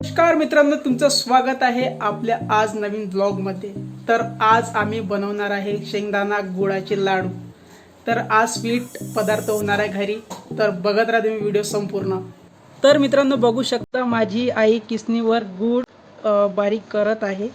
नमस्कार मित्रांनो, तुमचं स्वागत आहे आपल्या आज नवीन ब्लॉगमध्ये। तर आज आम्ही बनवणार आहे शेंगदाणा गुळाचे लाडू। तर आज स्वीट पदार्थ होणार आहे घरी, तर बघत राहा तुम्ही व्हिडिओ संपूर्ण। तर मित्रांनो बघू शकता माझी आई किसणीवर गुळ बारीक करत आहे।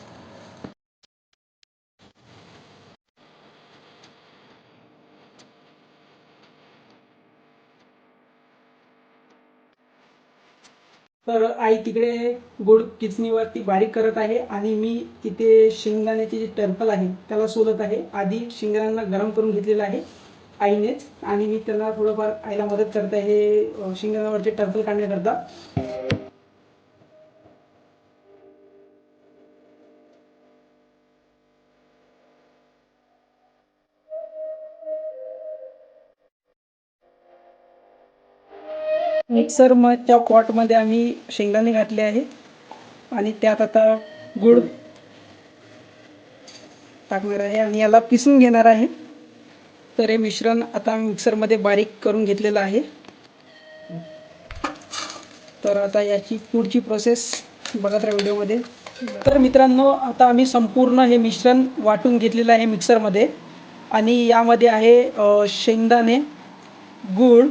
तर आई तिकडे गुळ किसणीवरती बारीक करत आहे आणि मी इथे शेंगदाण्याचे जे टर्फल आहे त्याला सोलत आहे। आधी शेंगदाण्यांना गरम करून घेतलेलं आहे आईनेच, आणि मी त्यांना थोडंफार आईला मदत करत आहे शेंगदाण्यावरचे टर्फल काढण्याकरता। मिक्सरच्या पॉटमध्ये आम्ही शेंगदाणे घातले आहे आणि त्यात आता गुळ टाकणार आहे आणि याला पिसून घेणार आहे। तर हे मिश्रण आता मिक्सरमध्ये बारीक करून घेतलेलं आहे। तर आता याची पुढची प्रोसेस बघत राहा व्हिडिओमध्ये। तर मित्रांनो आता आम्ही संपूर्ण हे मिश्रण वाटून घेतलेलं आहे मिक्सरमध्ये, आणि यामध्ये आहे शेंगदाणे, गूळ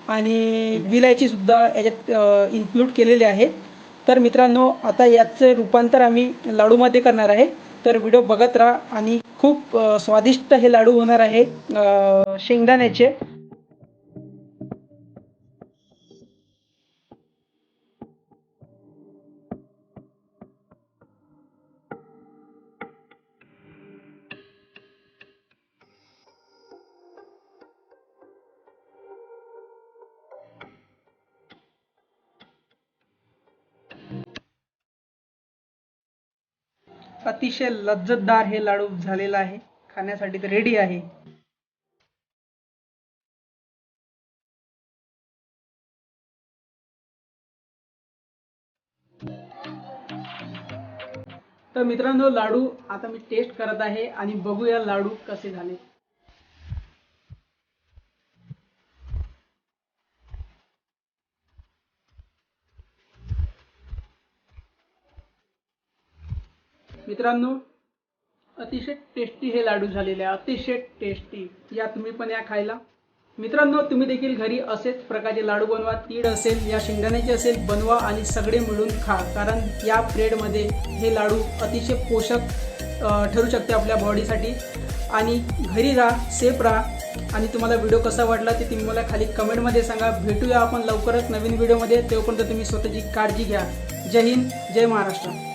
आणि विलायची सुद्धा याच्यात इन्क्लूड केलेले आहे। तर मित्रांनो आता याचे रूपांतर आम्ही लाडूमध्ये करणार आहे, तर व्हिडिओ बघत राहा। आणि खूप स्वादिष्ट हे लाडू होणार आहे शेंगदाण्याचे। अतिशय लज्जतदार हे लाडू झालेला आहे, खाण्यासाठी तर रेडी आहे। तर मित्रांनो लाडू आता मी टेस्ट करत आहे आणि बघूया लाडू कसे झाले। मित्रांनो अतिशय टेस्टी हे लाडू झालेले आहे, अतिशय टेस्टी। या तुम्ही पण या खायला। मित्रांनो तुम्ही देखील घरी असेच प्रकारचे लाडू बनवा। तीळ असेल या शेंगदाण्याचे असेल बनवा आणि सगळे मिळून खा, कारण या पिरियडमध्ये हे लाडू अतिशय पोषक ठरू शकते आपल्या बॉडीसाठी। आणि घरी राहा, सेफ राहा। आणि तुम्हाला व्हिडिओ कसा वाटला ते तुम्ही मला खाली कमेंटमध्ये सांगा। भेटूया आपण लवकरच नवीन व्हिडिओमध्ये, तोपर्यंत तुम्ही स्वतःची काळजी घ्या। जय हिंद, जय महाराष्ट्र।